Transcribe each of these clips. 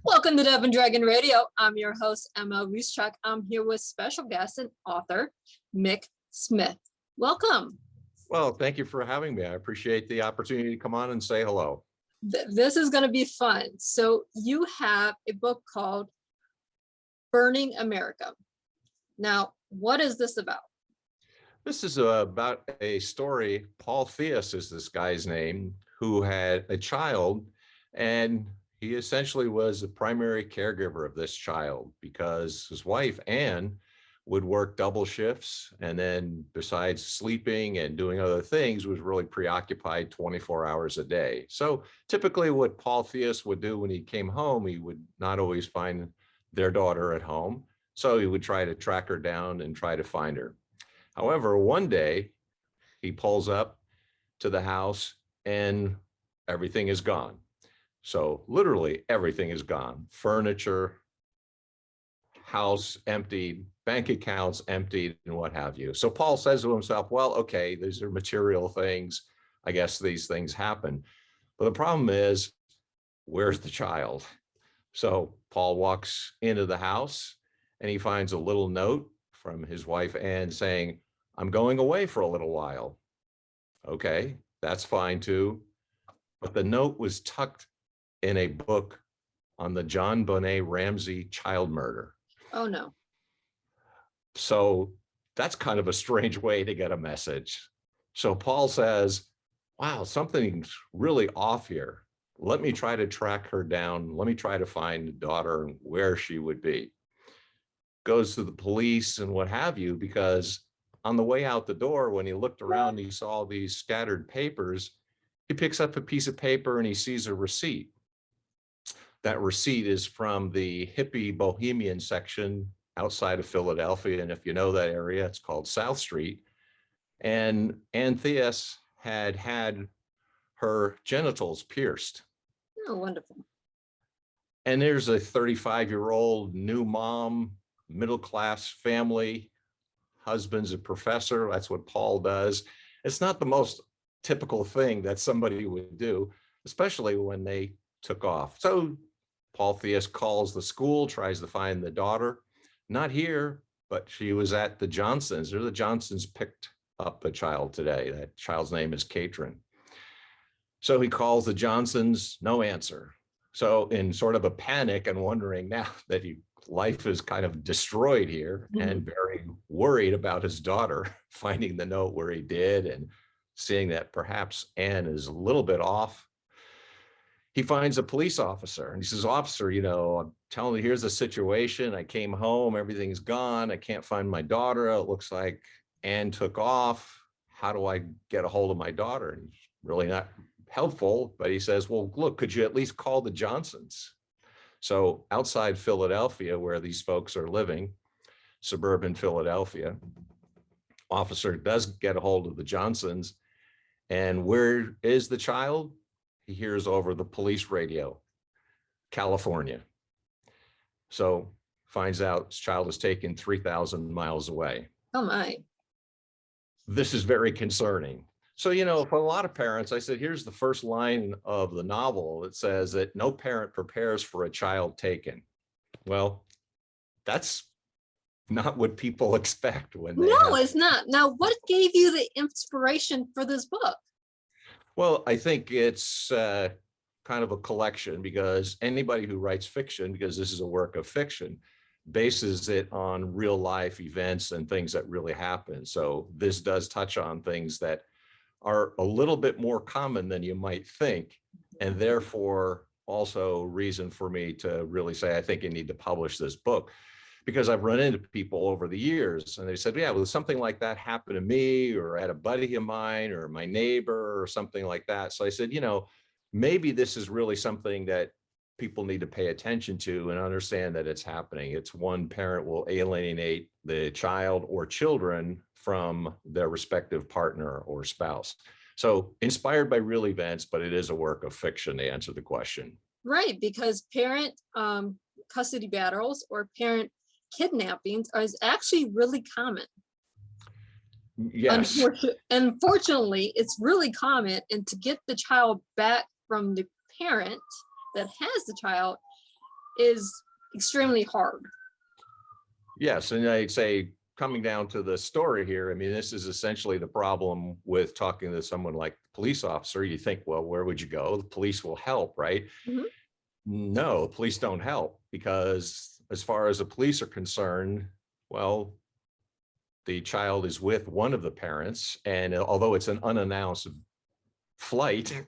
Welcome to Dove and Dragon Radio. I'm your host, M.L.Ruscsak. I'm here with special guest and author, Mick Smith. Welcome. Well, thank you for having me. I appreciate the opportunity to come on and say hello. This is going to be fun. So you have a book called Burning America. Now, what is this about? This is about a story. Paul Theus is this guy's name, who had a child, and he essentially was the primary caregiver of this child because his wife, Anne, would work double shifts, and then besides sleeping and doing other things, was really preoccupied 24 hours a day. So typically what Paul Theus would do when he came home, he would not always find their daughter at home. So he would try to track her down and try to find her. However, one day he pulls up to the house and everything is gone. So literally everything is gone. Furniture, house emptied, bank accounts emptied, and what have you. So Paul says to himself, well, okay, these are material things. I guess these things happen. But the problem is, where's the child? So Paul walks into the house and he finds a little note from his wife, Anne, saying, I'm going away for a little while. Okay, that's fine too. But the note was tucked in a book on the John Bonet Ramsey child murder. Oh, no. So that's kind of a strange way to get a message. So Paul says, wow, something's really off here. Let me try to track her down. Let me try to find the daughter and where she would be. Goes to the police and what have you, because on the way out the door, when he looked around, he saw these scattered papers. He picks up a piece of paper and he sees a receipt. That receipt is from the hippie bohemian section outside of Philadelphia. And if you know that area, it's called South Street. And Anne Theus had had her genitals pierced. Oh, wonderful. And there's a 35-year-old new mom, middle-class family, husband's a professor. That's what Paul does. It's not the most typical thing that somebody would do, especially when they took off. So Paul Theus calls the school, tries to find the daughter. Not here, but she was at the Johnsons. The Johnsons picked up a child today. That child's name is Katrin. So he calls the Johnsons, no answer. So in sort of a panic and wondering now that life is kind of destroyed here, and very worried about his daughter finding the note where he did and seeing that perhaps Anne is a little bit off, he finds a police officer and he says, officer, I'm telling you, here's the situation. I came home, everything's gone. I can't find my daughter. It looks like Anne took off. How do I get a hold of my daughter? And he's really not helpful, but he says, well, look, could you at least call the Johnsons? So outside Philadelphia, where these folks are living, suburban Philadelphia, officer does get a hold of the Johnsons. And where is the child? He hears over the police radio, California. So finds out his child is taken 3,000 miles away. Oh, my. This is very concerning. So, for a lot of parents, I said, here's the first line of the novel. It says that no parent prepares for a child taken. Well, that's not what people expect when they it's not. Now, what gave you the inspiration for this book? Well, I think it's kind of a collection, because anybody who writes fiction, because this is a work of fiction, bases it on real life events and things that really happen. So this does touch on things that are a little bit more common than you might think, and therefore also reason for me to really say, I think you need to publish this book, because I've run into people over the years and they said, yeah, well, something like that happened to me or at a buddy of mine or my neighbor or something like that. So I said, maybe this is really something that people need to pay attention to and understand that it's happening. It's one parent will alienate the child or children from their respective partner or spouse. So inspired by real events, but it is a work of fiction, to answer the question. Right, because parent custody battles or parent kidnappings is actually really common. Yes. Unfortunately, it's really common, and to get the child back from the parent that has the child is extremely hard. Yes, and I'd say coming down to the story here, I mean, this is essentially the problem with talking to someone like the police officer. You think, well, where would you go? The police will help, right? Mhm. No, police don't help, because as far as the police are concerned, well, the child is with one of the parents, and although it's an unannounced flight,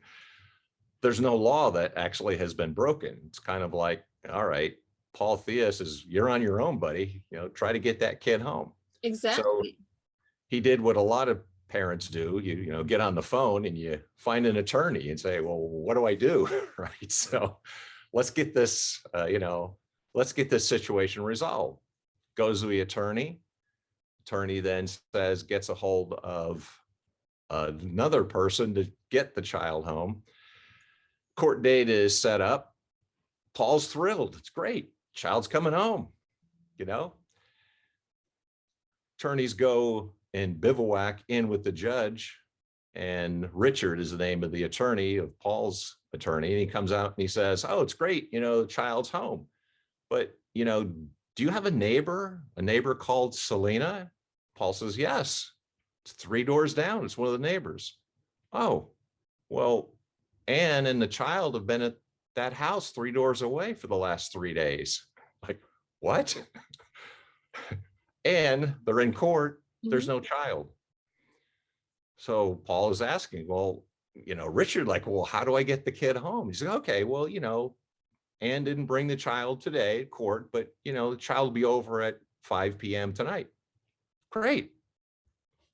there's no law that actually has been broken. It's kind of like, all right, Paul Theus is, you're on your own, buddy. Try to get that kid home. So Exactly. he did what a lot of parents do. You get on the phone and you find an attorney and say, well, what do I do? Right. So let's get this, let's get this situation resolved. Goes to the attorney. Attorney then says, gets a hold of another person to get the child home. Court date is set up. Paul's thrilled. It's great. Child's coming home. Attorneys go and bivouac in with the judge, and Richard is the name of the attorney, of Paul's attorney. And he comes out and he says, oh, it's great. The child's home. But, do you have a neighbor called Selena? Paul says, yes, it's 3 doors down. It's one of the neighbors. Oh, well, Anne and the child have been at that house 3 doors away for the last 3 days. Like, what? And they're in court. There's no child. So Paul is asking, well, Richard, like, well, how do I get the kid home? He's like, okay, well, Anne didn't bring the child today at court, but, the child will be over at 5 p.m. tonight. Great.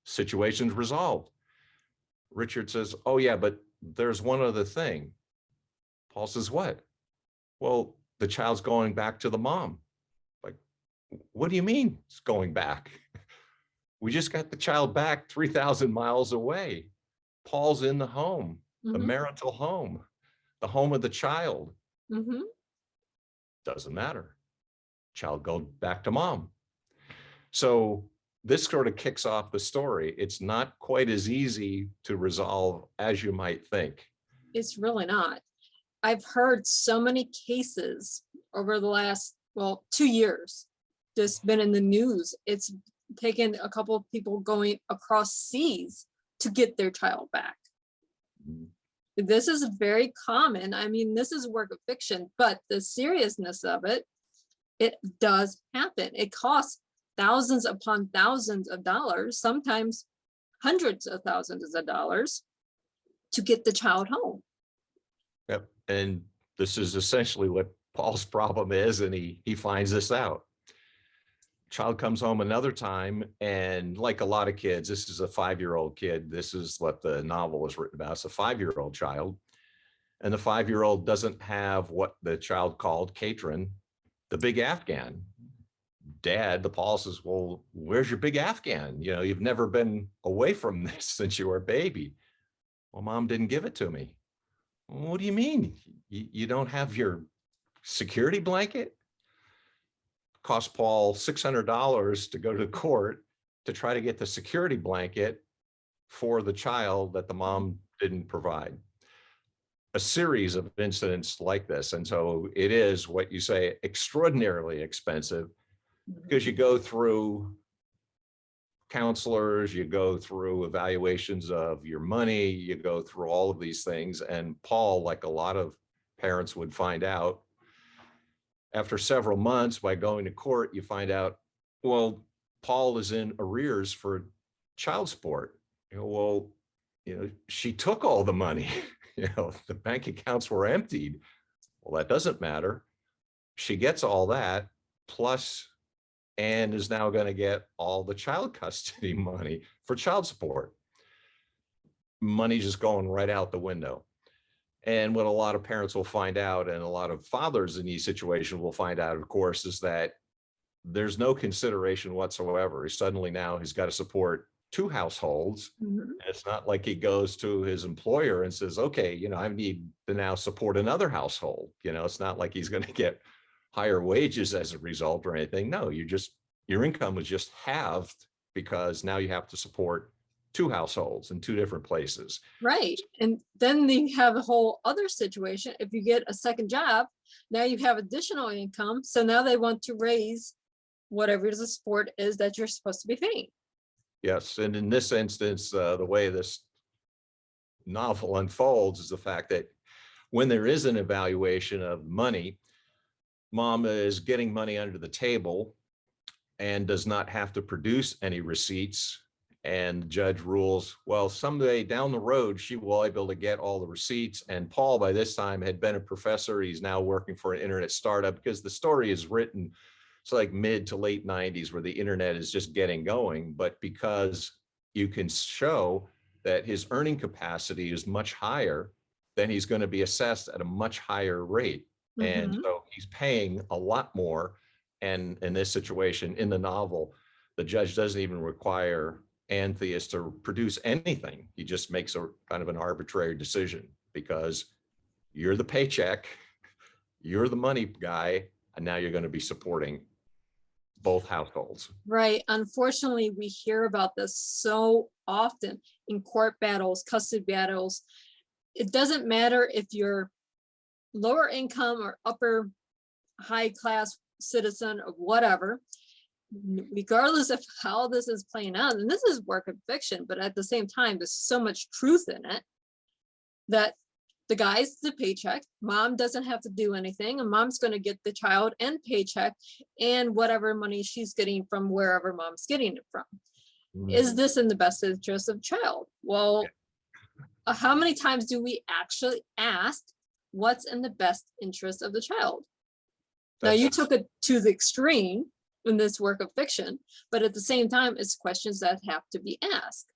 Situation's resolved. Richard says, oh, yeah, but there's one other thing. Paul says, what? Well, the child's going back to the mom. Like, what do you mean it's going back? We just got the child back 3,000 miles away. Paul's in the home, the marital home, the home of the child. Doesn't matter. Child goes back to mom. So this sort of kicks off the story. It's not quite as easy to resolve as you might think. It's really not. I've heard so many cases over the last, 2 years, just been in the news. It's taken a couple of people going across seas to get their child back. This is very common. I mean, this is a work of fiction, but the seriousness of it, it does happen. It costs thousands upon thousands of dollars, sometimes hundreds of thousands of dollars to get the child home. Yep. And this is essentially what Paul's problem is, and he finds this out. Child comes home another time, and like a lot of kids, this is a 5-year-old kid. This is what the novel was written about. It's a 5-year-old child. And the 5-year-old doesn't have what the child called Katrin, the big Afghan. Dad, the Paul says, well, where's your big Afghan? You've never been away from this since you were a baby. Well, mom didn't give it to me. What do you mean? You don't have your security blanket? Cost Paul $600 to go to court to try to get the security blanket for the child that the mom didn't provide. A series of incidents like this. And so it is what you say, extraordinarily expensive, because you go through counselors, you go through evaluations of your money, you go through all of these things. And Paul, like a lot of parents would find out, after several months by going to court, you find out, well, Paul is in arrears for child support. She took all the money. The bank accounts were emptied. Well, that doesn't matter. She gets all that, plus Anne is now going to get all the child custody money for child support. Money just going right out the window. And what a lot of parents will find out, and a lot of fathers in these situations will find out, of course, is that there's no consideration whatsoever. Suddenly now he's got to support 2 households. It's not like he goes to his employer and says, okay, I need to now support another household. It's not like he's going to get higher wages as a result or anything. No, your income was just halved because now you have to support two households in two different places. Right. And then you have a whole other situation. If you get a second job, now you have additional income. So now they want to raise whatever the sport is that you're supposed to be paying. Yes, and in this instance, the way this novel unfolds is the fact that when there is an evaluation of money, mom is getting money under the table and does not have to produce any receipts. And the judge rules, well, someday down the road, she will be able to get all the receipts. And Paul, by this time, had been a professor. He's now working for an internet startup, because the story is written, it's like mid to late 90s where the internet is just getting going. But because you can show that his earning capacity is much higher, then he's going to be assessed at a much higher rate. And so he's paying a lot more. And in this situation, in the novel, the judge doesn't even require Antheus to produce anything. He just makes a kind of an arbitrary decision, because you're the paycheck, you're the money guy, and now you're going to be supporting both households. Right. Unfortunately, we hear about this so often in court battles, custody battles. It doesn't matter if you're lower income or upper high class citizen or whatever, regardless of how this is playing out. And this is work of fiction, but at the same time, there's so much truth in it that the guy's the paycheck, mom doesn't have to do anything, and mom's going to get the child and paycheck and whatever money she's getting from wherever mom's getting it from. Is this in the best interest of child? Well, how many times do we actually ask what's in the best interest of the child? Now, you took it to the extreme in this work of fiction, but at the same time, it's questions that have to be asked.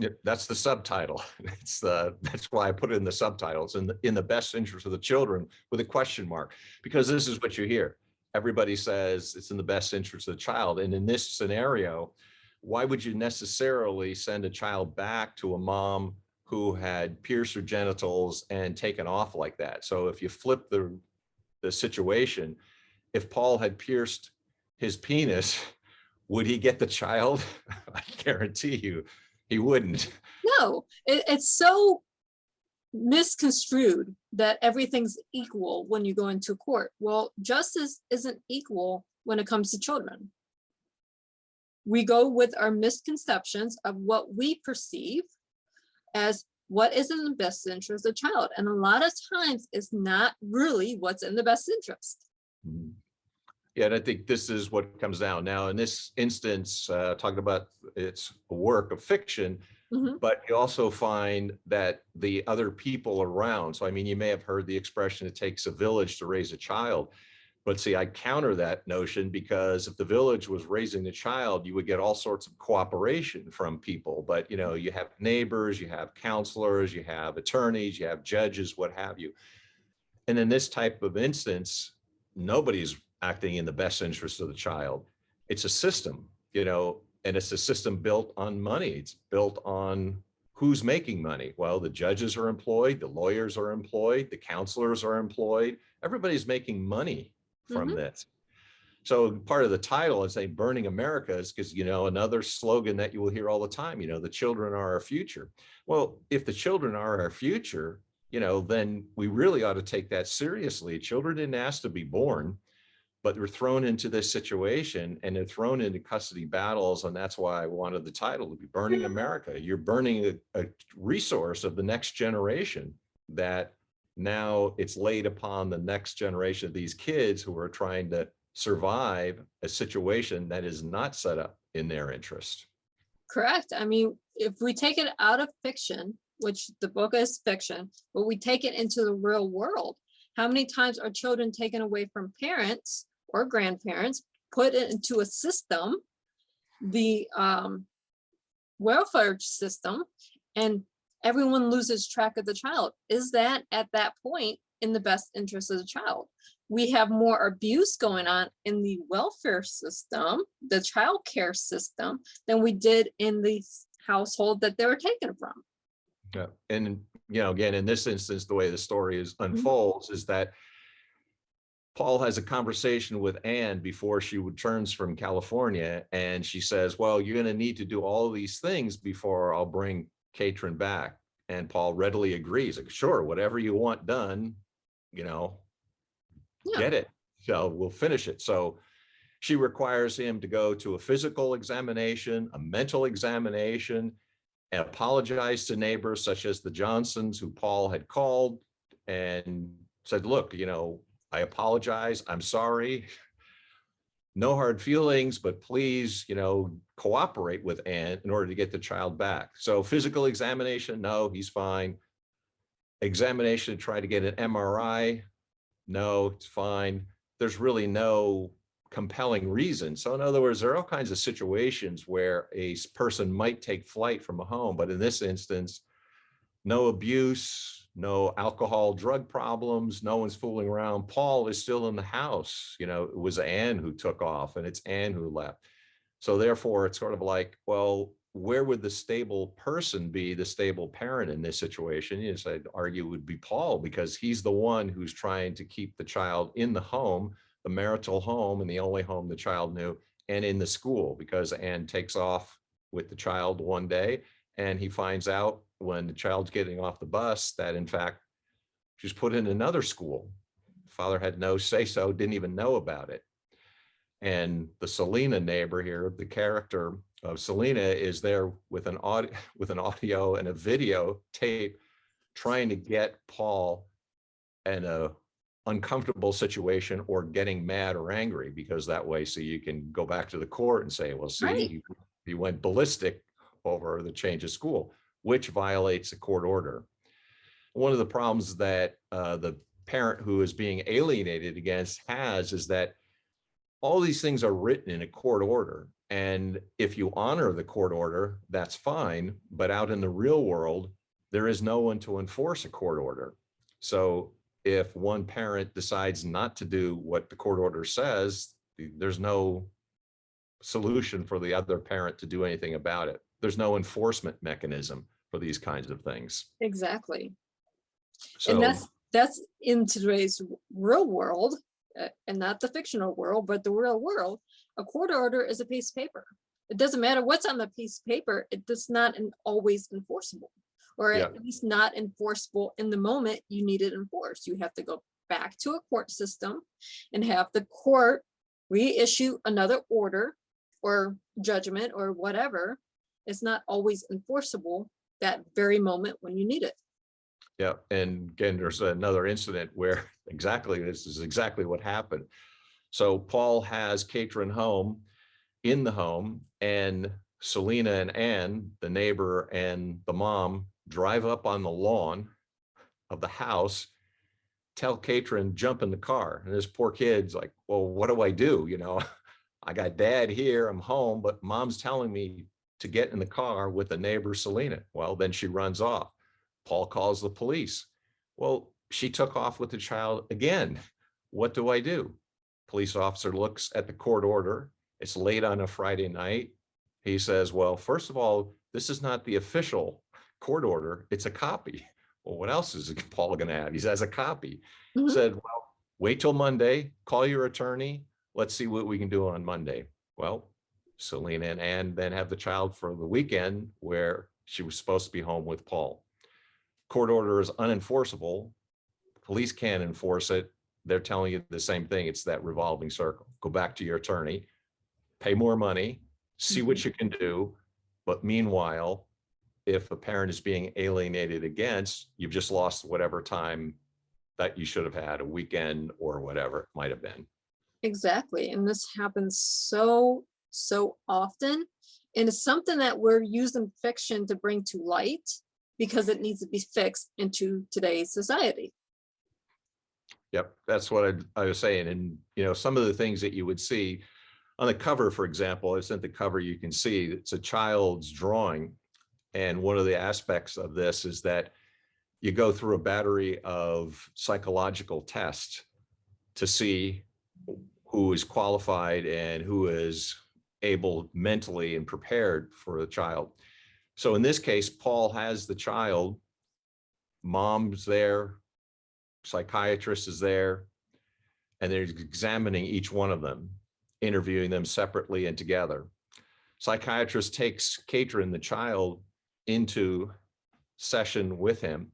Yeah, that's the subtitle. That's why I put it in the subtitles, in the best interest of the children, with a question mark, because this is what you hear. Everybody says it's in the best interest of the child. And in this scenario, why would you necessarily send a child back to a mom who had pierced her genitals and taken off like that? So if you flip the situation, if Paul had pierced his penis, would he get the child? I guarantee you he wouldn't. No, it's so misconstrued that everything's equal when you go into court. Well, justice isn't equal when it comes to children. We go with our misconceptions of what we perceive as what is in the best interest of the child. And a lot of times it's not really what's in the best interest. Yeah, and I think this is what comes down. Now, in this instance, talking about it's a work of fiction, but you also find that the other people around. So, I mean, you may have heard the expression, it takes a village to raise a child. But see, I counter that notion, because if the village was raising the child, you would get all sorts of cooperation from people. But, you have neighbors, you have counselors, you have attorneys, you have judges, what have you. And in this type of instance, nobody's acting in the best interest of the child. It's a system, and it's a system built on money. It's built on who's making money. Well, the judges are employed, the lawyers are employed, the counselors are employed. Everybody's making money from this. So part of the title is saying Burning America is because, another slogan that you will hear all the time, the children are our future. Well, if the children are our future, then we really ought to take that seriously. Children didn't ask to be born, but they're thrown into this situation and they're thrown into custody battles. And that's why I wanted the title to be Burning America. You're burning a resource of the next generation that now it's laid upon the next generation of these kids who are trying to survive a situation that is not set up in their interest. Correct. I mean, if we take it out of fiction, which the book is fiction, but we take it into the real world, how many times are children taken away from parents or grandparents, put it into a system, the welfare system, and everyone loses track of the child? Is that at that point in the best interest of the child? We have more abuse going on in the welfare system, the child care system, than we did in the household that they were taken from. Yeah. And, again, in this instance, the way the story unfolds is that Paul has a conversation with Anne before she returns from California, and she says, well, you're going to need to do all these things before I'll bring Katrin back. And Paul readily agrees, like, sure, whatever you want done, you know, Yeah, get it. So we'll finish it. So she requires him to go to a physical examination, a mental examination, and apologize to neighbors such as the Johnsons, who Paul had called and said, look, you know, I apologize. I'm sorry. No hard feelings, but please, you know, cooperate with Anne in order to get the child back. So physical examination, no, he's fine. Examination to try to get an MRI, no, it's fine. There's really no compelling reason. So in other words, there are all kinds of situations where a person might take flight from a home, but in this instance, no abuse, no alcohol, drug problems, no one's fooling around. Paul is still in the house. You know, it was Anne who took off and it's Anne who left. So therefore, it's sort of like, well, where would the stable person be, the stable parent in this situation? Yes, I'd argue would be Paul, because he's the one who's trying to keep the child in the home, the marital home, and the only home the child knew, and in the school, because Anne takes off with the child one day, and he finds out when the child's getting off the bus that in fact she's put in another school. Father had no say so, didn't even know about it. And the Selena neighbor here, the character of Selena, is there with an audio and a video tape, trying to get Paul in a uncomfortable situation or getting mad or angry, because that way, so you can go back to the court and say, well, right. see, he went ballistic over the change of school, which violates a court order. One of the problems that the parent who is being alienated against has is that all these things are written in a court order. And if you honor the court order, that's fine. But out in the real world, there is no one to enforce a court order. So if one parent decides not to do what the court order says, there's no solution for the other parent to do anything about it. There's no enforcement mechanism for these kinds of things. Exactly. And So that's in today's real world, and not the fictional world, but the real world. A court order is a piece of paper. It doesn't matter what's on the piece of paper. It does not always enforceable, or yeah, at least not enforceable in the moment you need it enforced. You have to go back to a court system and have the court reissue another order or judgment or whatever. It's not always enforceable that very moment when you need it. yeah. And again, there's another incident where exactly this is exactly what happened. So Paul has Katrin home, in the home, and Selena and Anne, the neighbor and the mom, drive up on the lawn of the house, tell Katrin, jump in the car. And this poor kid's like, well, what do I do? You know, I got dad here, I'm home, but mom's telling me to get in the car with the neighbor, Selena. Well, then she runs off. Paul calls the police. Well, she took off with the child again. What do I do? Police officer looks at the court order. It's late on a Friday night. He says, well, first of all, this is not the official court order. It's a copy. Well, what else is Paul going to have? He has a copy. Mhm. Said, well, wait till Monday, call your attorney. Let's see what we can do on Monday. Well, Selena and Anne then have the child for the weekend where she was supposed to be home with Paul. Court order is unenforceable. Police can't enforce it. They're telling you the same thing. It's that revolving circle. Go back to your attorney, pay more money, see what you can do. But meanwhile, if a parent is being alienated against, you've just lost whatever time that you should have had, a weekend or whatever it might have been. Exactly. And this happens so often. And it's something that we're using fiction to bring to light because it needs to be fixed into today's society. Yep, that's what I was saying. And, you know, some of the things that you would see on the cover, for example, I sent the cover, you can see it's a child's drawing. And one of the aspects of this is that you go through a battery of psychological tests to see who is qualified and who is able mentally and prepared for the child. So in this case, Paul has the child, mom's there, psychiatrist is there. and they're examining each one of them, interviewing them separately and together. Psychiatrist takes Katrin, the child, into session with him.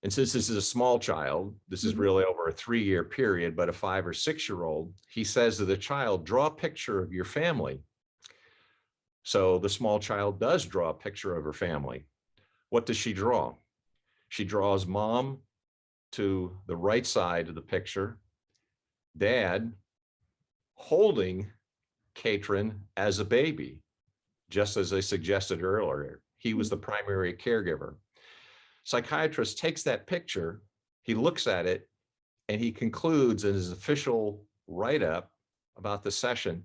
And since this is a small child, this is really over a 3-year period, but a 5 or 6-year-old, he says to the child, draw a picture of your family. So the small child does draw a picture of her family. What does she draw? She draws mom to the right side of the picture, dad holding Katrin as a baby, just as I suggested earlier. He was the primary caregiver. Psychiatrist takes that picture, he looks at it, and he concludes in his official write-up about the session,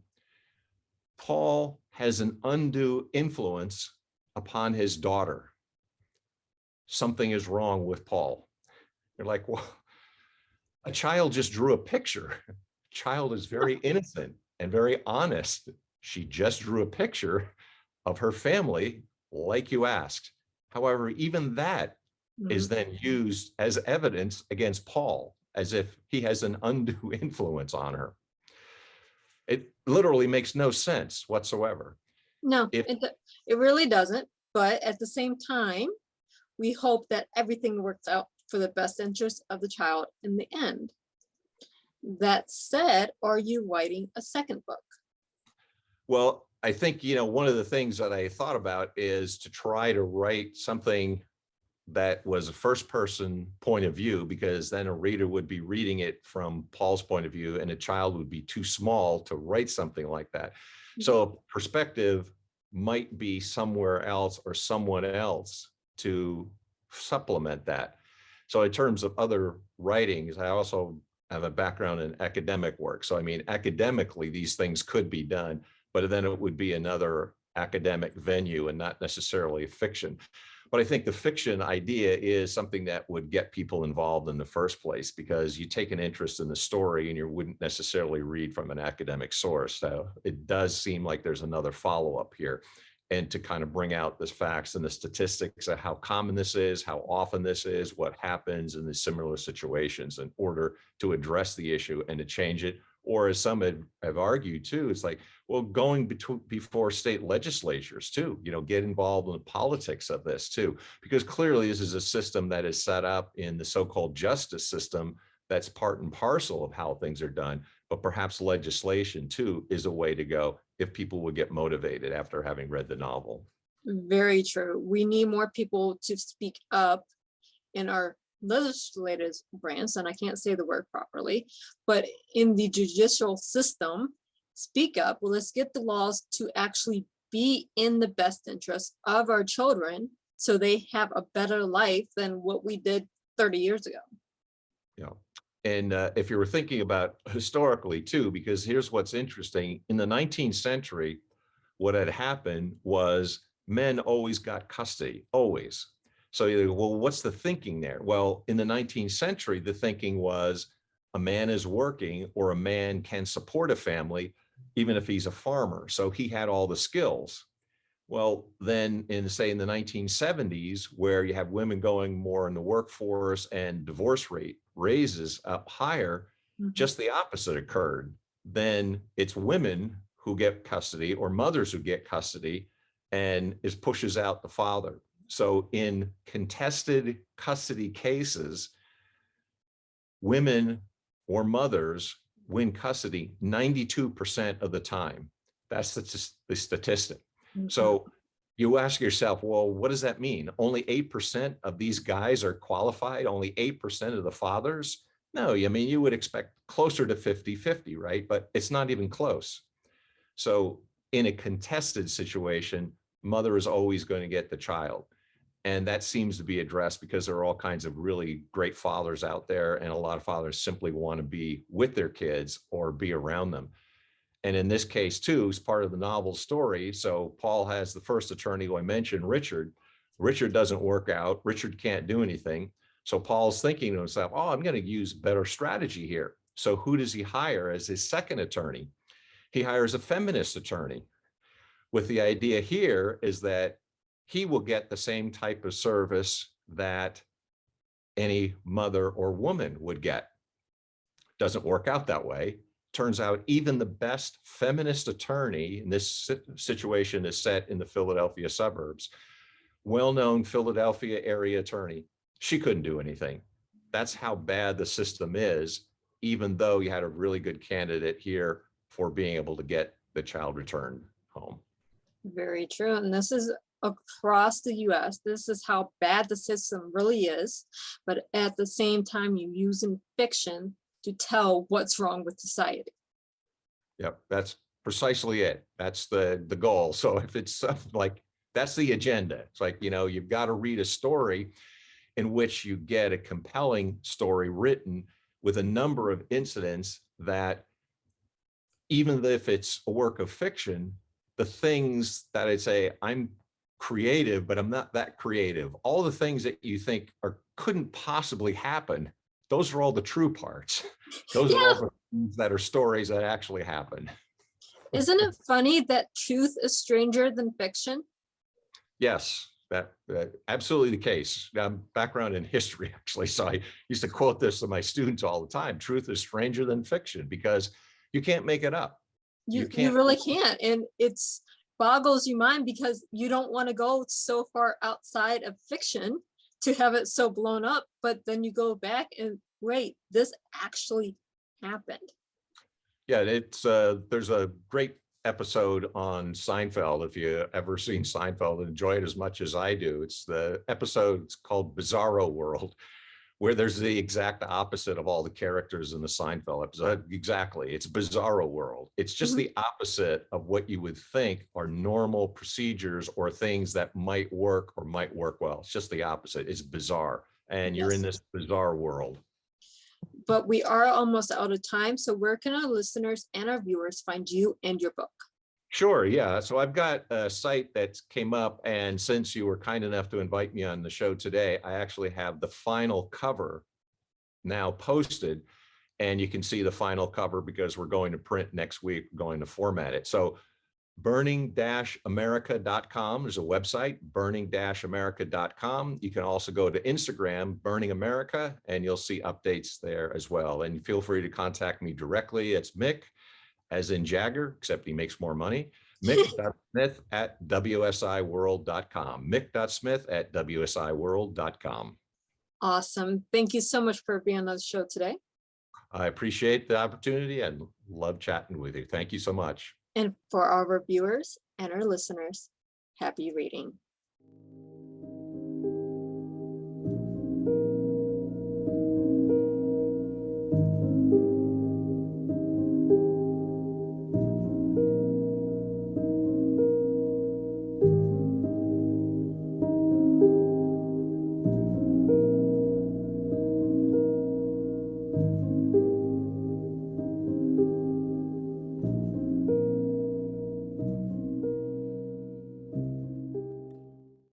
Paul has an undue influence upon his daughter. Something is wrong with Paul. You're like, well, a child just drew a picture. A child is very innocent and very honest. She just drew a picture of her family like you asked. However, even that is then used as evidence against Paul, as if he has an undue influence on her. It literally makes no sense whatsoever. No, If it really doesn't. But at the same time, we hope that everything works out for the best interest of the child in the end. That said, are you writing a second book? Well, I think, one of the things that I thought about is to try to write something that was a first person point of view, because then a reader would be reading it from Paul's point of view, and a child would be too small to write something like that. So perspective might be somewhere else or someone else to supplement that. So in terms of other writings, I also have a background in academic work. So I mean, academically, these things could be done, but then it would be another academic venue and not necessarily fiction. But I think the fiction idea is something that would get people involved in the first place, because you take an interest in the story and you wouldn't necessarily read from an academic source. So it does seem like there's another follow-up here, and to kind of bring out the facts and the statistics of how common this is, how often this is, what happens in the similar situations in order to address the issue and to change it. Or as some have argued too, it's like, well, going before state legislatures too, get involved in the politics of this too, because clearly this is a system that is set up in the so-called justice system that's part and parcel of how things are done. But perhaps legislation too is a way to go if people would get motivated after having read the novel. Very true. We need more people to speak up in our legislative branch, and I can't say the word properly, but in the judicial system, speak up. Well, let's get the laws to actually be in the best interest of our children so they have a better life than what we did 30 years ago. Yeah. And if you were thinking about historically too, because here's what's interesting, in the 19th century, what had happened was men always got custody, always. So you go, well, what's the thinking there? Well, in the 19th century, the thinking was a man is working, or a man can support a family, even if he's a farmer. So he had all the skills. Well, then say in the 1970s, where you have women going more in the workforce and divorce rate raises up higher, just the opposite occurred. Then it's women who get custody, or mothers who get custody, and it pushes out the father. So in contested custody cases, women or mothers win custody 92% of the time. That's the statistic. So you ask yourself, well, what does that mean? Only 8% of these guys are qualified? Only 8% of the fathers? No, I mean, you would expect closer to 50-50, right? But it's not even close. So in a contested situation, mother is always going to get the child. And that seems to be addressed because there are all kinds of really great fathers out there, and a lot of fathers simply want to be with their kids or be around them. And in this case too, as part of the novel story, so Paul has the first attorney who I mentioned, Richard. Richard doesn't work out. Richard can't do anything. So Paul's thinking to himself, oh, I'm going to use better strategy here. So who does he hire as his second attorney? He hires a feminist attorney, with the idea here is that he will get the same type of service that any mother or woman would get. Doesn't work out that way. Turns out even the best feminist attorney in this situation is set in the Philadelphia suburbs, well-known Philadelphia area attorney. She couldn't do anything. That's how bad the system is, even though you had a really good candidate here for being able to get the child returned home. Very true. And this is across the US. This is how bad the system really is. But at the same time, you're using fiction to tell what's wrong with society. Yep, that's precisely it. That's the goal. So if it's like, that's the agenda. It's like, you know, you've got to read a story in which you get a compelling story written with a number of incidents that, even if it's a work of fiction, the things that I'd say, I'm creative, but I'm not that creative. All the things that you think couldn't possibly happen, those are all the true parts. Those are all the things that are stories that actually happen. Isn't it funny that truth is stranger than fiction? Yes, that absolutely the case. Background in history, actually. So I used to quote this to my students all the time. Truth is stranger than fiction, because you can't make it up. You really can't. And it's boggles your mind, because you don't want to go so far outside of fiction to have it so blown up. But then you go back and wait, this actually happened. Yeah, it's there's a great episode on Seinfeld. If you ever seen Seinfeld and enjoy it as much as I do, it's the episode, it's called Bizarro World, where there's the exact opposite of all the characters in the Seinfeld episode. Exactly. It's Bizarro World. It's just the opposite of what you would think are normal procedures or things that might work or might work well. It's just the opposite. It's bizarre. And you're in this bizarre world. But we are almost out of time. So where can our listeners and our viewers find you and your book? Sure, yeah. So I've got a site that came up, and since you were kind enough to invite me on the show today, I actually have the final cover now posted, and you can see the final cover because we're going to print next week, we're going to format it. So burning-america.com is a website, burning-america.com. You can also go to Instagram, Burning America, and you'll see updates there as well. And feel free to contact me directly. It's Mick, as in Jagger, except he makes more money. Mick.Smith at WSIworld.com. Mick.Smith at WSIworld.com. Awesome. Thank you so much for being on the show today. I appreciate the opportunity and love chatting with you. Thank you so much. And for our viewers and our listeners, happy reading.